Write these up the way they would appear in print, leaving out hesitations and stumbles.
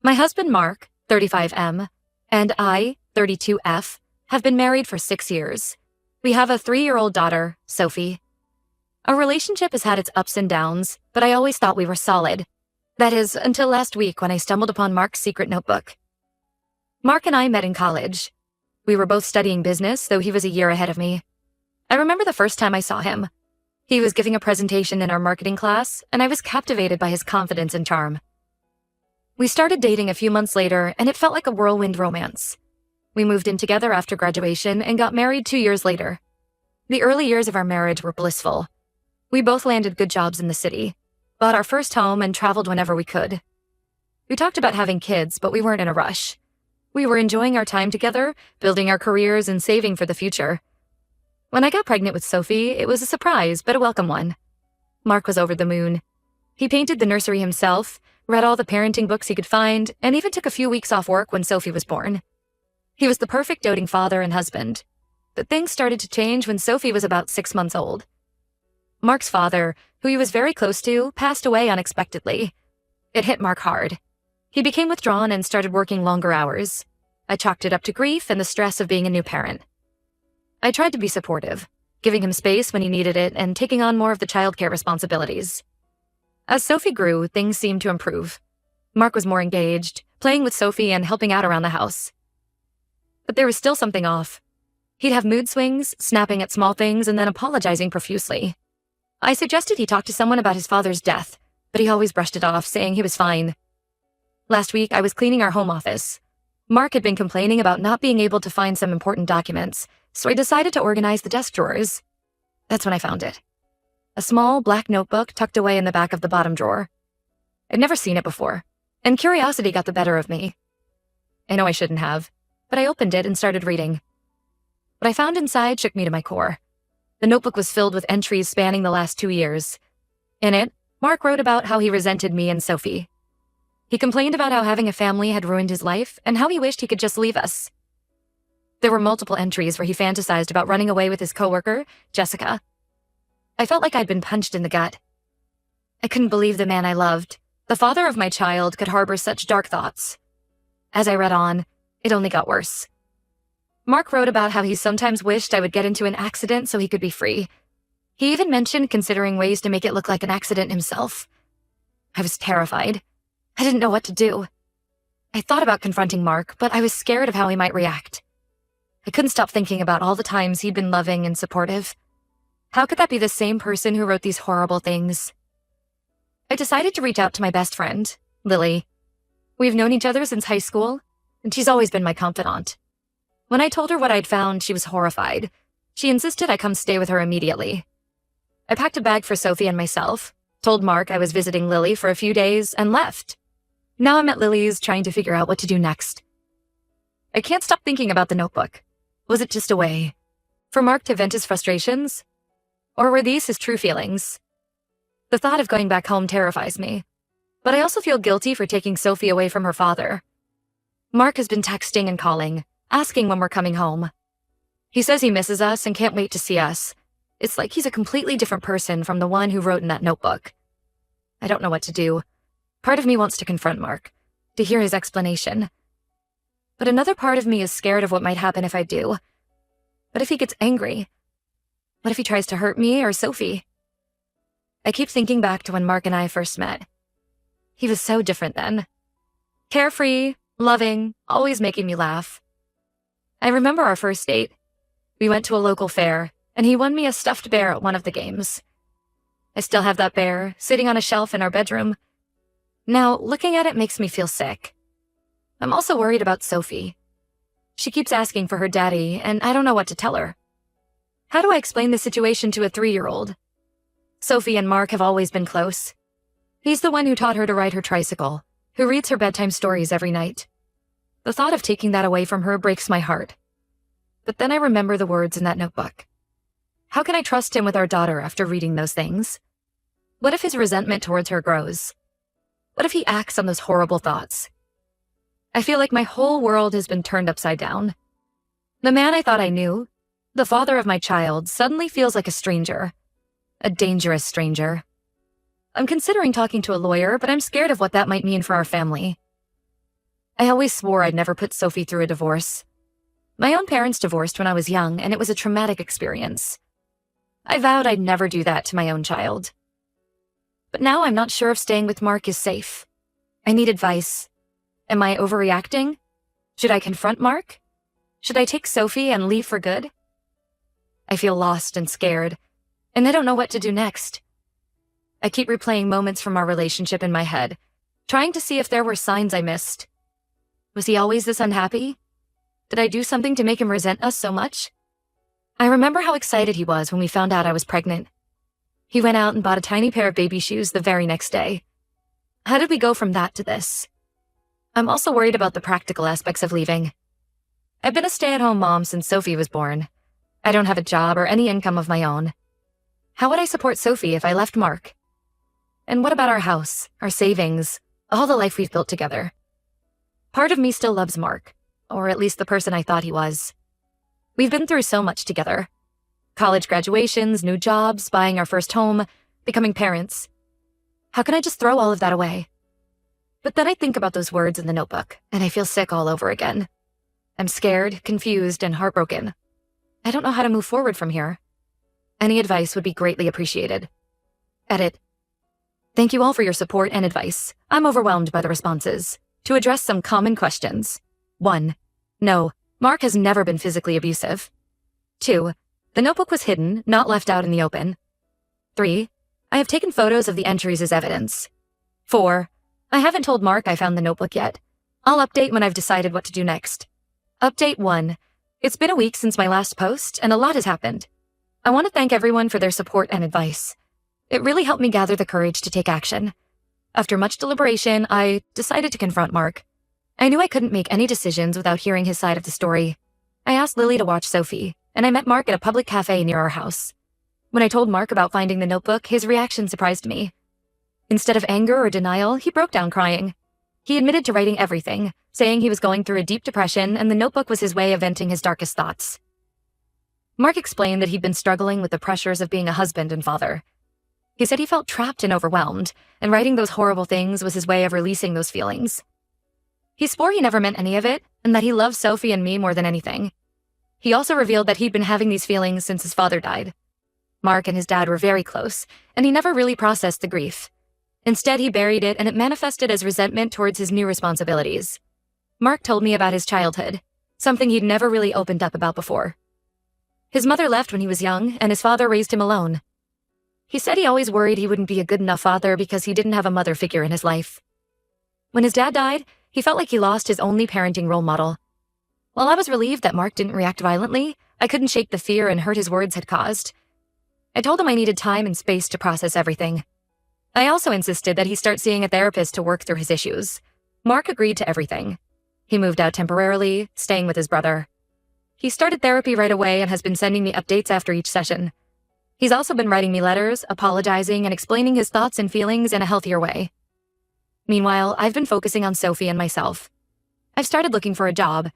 My husband Mark, 35M, and I, 32F, have been married for 6 years. We have a 3-year-old daughter, Sophie. Our relationship has had its ups and downs, but I always thought we were solid. That is, until last week when I stumbled upon Mark's secret notebook. Mark and I met in college. We were both studying business, though he was a year ahead of me. I remember the first time I saw him. He was giving a presentation in our marketing class, and I was captivated by his confidence and charm. We started dating a few months later, and it felt like a whirlwind romance. We moved in together after graduation and got married 2 years later. The early years of our marriage were blissful. We both landed good jobs in the city, bought our first home, and traveled whenever we could. We talked about having kids, but we weren't in a rush. We were enjoying our time together, building our careers, and saving for the future. When I got pregnant with Sophie, it was a surprise, but a welcome one. Mark was over the moon. He painted the nursery himself, read all the parenting books he could find, and even took a few weeks off work when Sophie was born. He was the perfect doting father and husband. But things started to change when Sophie was about 6 months old. Mark's father, who he was very close to, passed away unexpectedly. It hit Mark hard. He became withdrawn and started working longer hours. I chalked it up to grief and the stress of being a new parent. I tried to be supportive, giving him space when he needed it and taking on more of the childcare responsibilities. As Sophie grew, things seemed to improve. Mark was more engaged, playing with Sophie and helping out around the house. But there was still something off. He'd have mood swings, snapping at small things, and then apologizing profusely. I suggested he talk to someone about his father's death, but he always brushed it off, saying he was fine. Last week, I was cleaning our home office. Mark had been complaining about not being able to find some important documents, so I decided to organize the desk drawers. That's when I found it. A small black notebook tucked away in the back of the bottom drawer. I'd never seen it before, and curiosity got the better of me. I know I shouldn't have, but I opened it and started reading. What I found inside shook me to my core. The notebook was filled with entries spanning the last 2 years. In it, Mark wrote about how he resented me and Sophie. He complained about how having a family had ruined his life and how he wished he could just leave us. There were multiple entries where he fantasized about running away with his coworker, Jessica. I felt like I'd been punched in the gut. I couldn't believe the man I loved, the father of my child, could harbor such dark thoughts. As I read on, it only got worse. Mark wrote about how he sometimes wished I would get into an accident so he could be free. He even mentioned considering ways to make it look like an accident himself. I was terrified. I didn't know what to do. I thought about confronting Mark, but I was scared of how he might react. I couldn't stop thinking about all the times he'd been loving and supportive. How could that be the same person who wrote these horrible things? I decided to reach out to my best friend, Lily. We've known each other since high school, and she's always been my confidant. When I told her what I'd found, she was horrified. She insisted I come stay with her immediately. I packed a bag for Sophie and myself, told Mark I was visiting Lily for a few days, and left. Now I'm at Lily's trying to figure out what to do next. I can't stop thinking about the notebook. Was it just a way for Mark to vent his frustrations? Or were these his true feelings? The thought of going back home terrifies me, but I also feel guilty for taking Sophie away from her father. Mark has been texting and calling, asking when we're coming home. He says he misses us and can't wait to see us. It's like he's a completely different person from the one who wrote in that notebook. I don't know what to do. Part of me wants to confront Mark, to hear his explanation. But another part of me is scared of what might happen if I do. What if he gets angry? What if he tries to hurt me or Sophie? I keep thinking back to when Mark and I first met. He was so different then. Carefree, loving, always making me laugh. I remember our first date. We went to a local fair, and he won me a stuffed bear at one of the games. I still have that bear, sitting on a shelf in our bedroom. Now, looking at it makes me feel sick. I'm also worried about Sophie. She keeps asking for her daddy, and I don't know what to tell her. How do I explain the situation to a 3-year-old? Sophie and Mark have always been close. He's the one who taught her to ride her tricycle, who reads her bedtime stories every night. The thought of taking that away from her breaks my heart. But then I remember the words in that notebook. How can I trust him with our daughter after reading those things? What if his resentment towards her grows? What if he acts on those horrible thoughts? I feel like my whole world has been turned upside down. The man I thought I knew, the father of my child, suddenly feels like a stranger. A dangerous stranger. I'm considering talking to a lawyer, but I'm scared of what that might mean for our family. I always swore I'd never put Sophie through a divorce. My own parents divorced when I was young, and it was a traumatic experience. I vowed I'd never do that to my own child. But now I'm not sure if staying with Mark is safe. I need advice. Am I overreacting? Should I confront Mark? Should I take Sophie and leave for good? I feel lost and scared, and I don't know what to do next. I keep replaying moments from our relationship in my head, trying to see if there were signs I missed. Was he always this unhappy? Did I do something to make him resent us so much? I remember how excited he was when we found out I was pregnant. He went out and bought a tiny pair of baby shoes the very next day. How did we go from that to this? I'm also worried about the practical aspects of leaving. I've been a stay-at-home mom since Sophie was born. I don't have a job or any income of my own. How would I support Sophie if I left Mark? And what about our house, our savings, all the life we've built together? Part of me still loves Mark, or at least the person I thought he was. We've been through so much together. College graduations, new jobs, buying our first home, becoming parents. How can I just throw all of that away? But then I think about those words in the notebook, and I feel sick all over again. I'm scared, confused, and heartbroken. I don't know how to move forward from here. Any advice would be greatly appreciated. Edit. Thank you all for your support and advice. I'm overwhelmed by the responses. To address some common questions. 1. No, Mark has never been physically abusive. 2. The notebook was hidden, not left out in the open. 3. I have taken photos of the entries as evidence. 4. I haven't told Mark I found the notebook yet. I'll update when I've decided what to do next. Update 1. It's been a week since my last post, and a lot has happened. I want to thank everyone for their support and advice. It really helped me gather the courage to take action. After much deliberation, I decided to confront Mark. I knew I couldn't make any decisions without hearing his side of the story. I asked Lily to watch Sophie, and I met Mark at a public cafe near our house. When I told Mark about finding the notebook, his reaction surprised me. Instead of anger or denial, he broke down crying. He admitted to writing everything, saying he was going through a deep depression and the notebook was his way of venting his darkest thoughts. Mark explained that he'd been struggling with the pressures of being a husband and father. He said he felt trapped and overwhelmed, and writing those horrible things was his way of releasing those feelings. He swore he never meant any of it, and that he loved Sophie and me more than anything. He also revealed that he'd been having these feelings since his father died. Mark and his dad were very close, and he never really processed the grief. Instead, he buried it, and it manifested as resentment towards his new responsibilities. Mark told me about his childhood, something he'd never really opened up about before. His mother left when he was young, and his father raised him alone. He said he always worried he wouldn't be a good enough father because he didn't have a mother figure in his life. When his dad died, he felt like he lost his only parenting role model. While I was relieved that Mark didn't react violently, I couldn't shake the fear and hurt his words had caused. I told him I needed time and space to process everything. I also insisted that he start seeing a therapist to work through his issues. Mark agreed to everything. He moved out temporarily, staying with his brother. He started therapy right away and has been sending me updates after each session. He's also been writing me letters, apologizing, and explaining his thoughts and feelings in a healthier way. Meanwhile, I've been focusing on Sophie and myself. I've started looking for a job,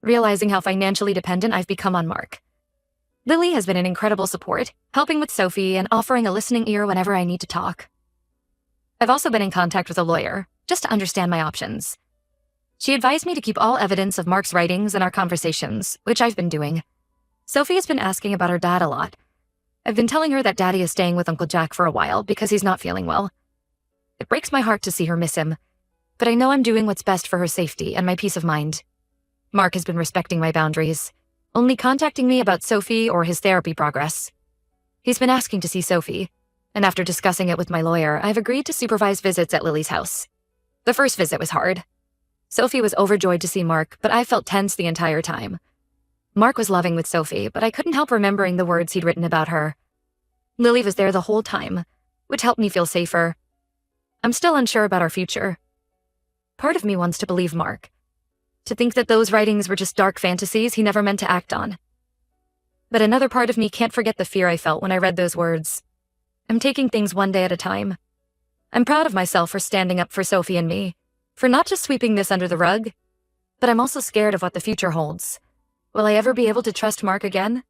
realizing how financially dependent I've become on Mark. Lily has been an incredible support, helping with Sophie and offering a listening ear whenever I need to talk. I've also been in contact with a lawyer, just to understand my options. She advised me to keep all evidence of Mark's writings and our conversations, which I've been doing. Sophie has been asking about her dad a lot. I've been telling her that Daddy is staying with Uncle Jack for a while because he's not feeling well. It breaks my heart to see her miss him, but I know I'm doing what's best for her safety and my peace of mind. Mark has been respecting my boundaries, only contacting me about Sophie or his therapy progress. He's been asking to see Sophie, and after discussing it with my lawyer, I've agreed to supervise visits at Lily's house. The first visit was hard. Sophie was overjoyed to see Mark, but I felt tense the entire time. Mark was loving with Sophie, but I couldn't help remembering the words he'd written about her. Lily was there the whole time, which helped me feel safer. I'm still unsure about our future. Part of me wants to believe Mark, to think that those writings were just dark fantasies he never meant to act on. But another part of me can't forget the fear I felt when I read those words. I'm taking things one day at a time. I'm proud of myself for standing up for Sophie and me, for not just sweeping this under the rug, but I'm also scared of what the future holds. Will I ever be able to trust Mark again?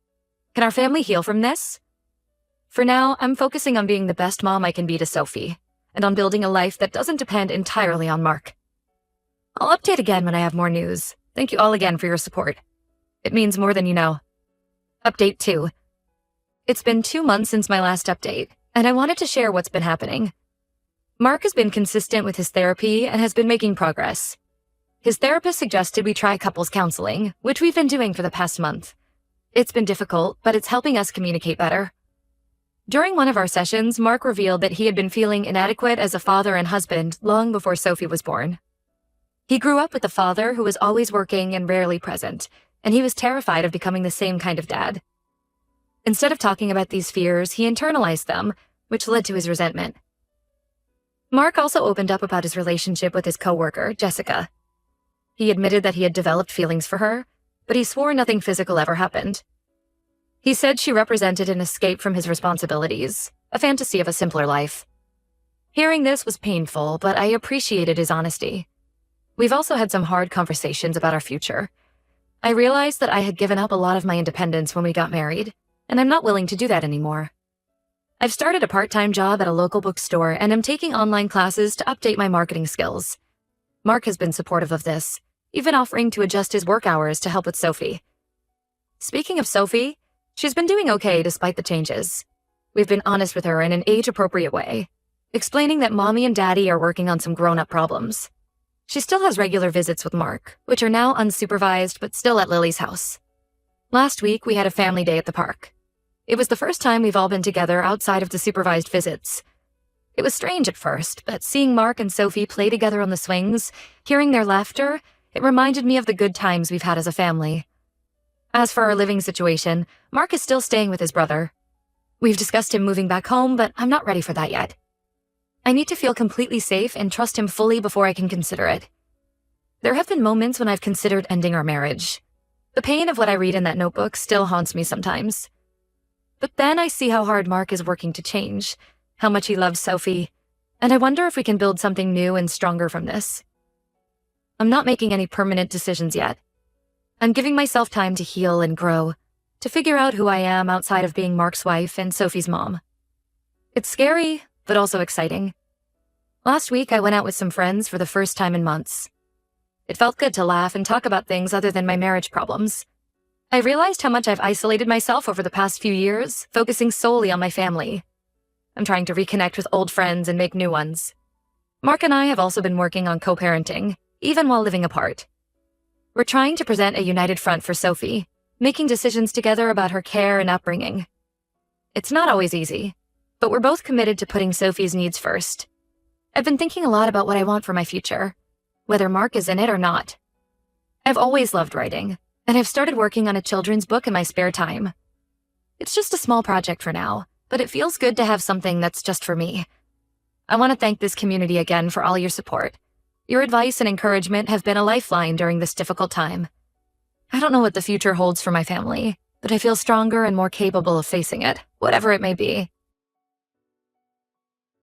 Can our family heal from this? For now, I'm focusing on being the best mom I can be to Sophie, and on building a life that doesn't depend entirely on Mark. I'll update again when I have more news. Thank you all again for your support. It means more than you know. Update 2. It's been 2 months since my last update, and I wanted to share what's been happening. Mark has been consistent with his therapy and has been making progress. His therapist suggested we try couples counseling, which we've been doing for the past month. It's been difficult, but it's helping us communicate better. During one of our sessions, Mark revealed that he had been feeling inadequate as a father and husband long before Sophie was born. He grew up with a father who was always working and rarely present, and he was terrified of becoming the same kind of dad. Instead of talking about these fears, he internalized them, which led to his resentment. Mark also opened up about his relationship with his coworker, Jessica. He admitted that he had developed feelings for her, but he swore nothing physical ever happened. He said she represented an escape from his responsibilities, a fantasy of a simpler life. Hearing this was painful, but I appreciated his honesty. We've also had some hard conversations about our future. I realized that I had given up a lot of my independence when we got married, and I'm not willing to do that anymore. I've started a part-time job at a local bookstore and am taking online classes to update my marketing skills. Mark has been supportive of this, even offering to adjust his work hours to help with Sophie. Speaking of Sophie, she's been doing okay despite the changes. We've been honest with her in an age-appropriate way, explaining that Mommy and Daddy are working on some grown-up problems. She still has regular visits with Mark, which are now unsupervised but still at Lily's house. Last week, we had a family day at the park. It was the first time we've all been together outside of the supervised visits. It was strange at first, but seeing Mark and Sophie play together on the swings, hearing their laughter, it reminded me of the good times we've had as a family. As for our living situation, Mark is still staying with his brother. We've discussed him moving back home, but I'm not ready for that yet. I need to feel completely safe and trust him fully before I can consider it. There have been moments when I've considered ending our marriage. The pain of what I read in that notebook still haunts me sometimes. But then I see how hard Mark is working to change, how much he loves Sophie, and I wonder if we can build something new and stronger from this. I'm not making any permanent decisions yet. I'm giving myself time to heal and grow, to figure out who I am outside of being Mark's wife and Sophie's mom. It's scary, but also exciting. Last week, I went out with some friends for the first time in months. It felt good to laugh and talk about things other than my marriage problems. I realized how much I've isolated myself over the past few years, focusing solely on my family. I'm trying to reconnect with old friends and make new ones. Mark and I have also been working on co-parenting, even while living apart. We're trying to present a united front for Sophie, making decisions together about her care and upbringing. It's not always easy, but we're both committed to putting Sophie's needs first. I've been thinking a lot about what I want for my future, whether Mark is in it or not. I've always loved writing, and I've started working on a children's book in my spare time. It's just a small project for now, but it feels good to have something that's just for me. I want to thank this community again for all your support. Your advice and encouragement have been a lifeline during this difficult time. I don't know what the future holds for my family, but I feel stronger and more capable of facing it, whatever it may be.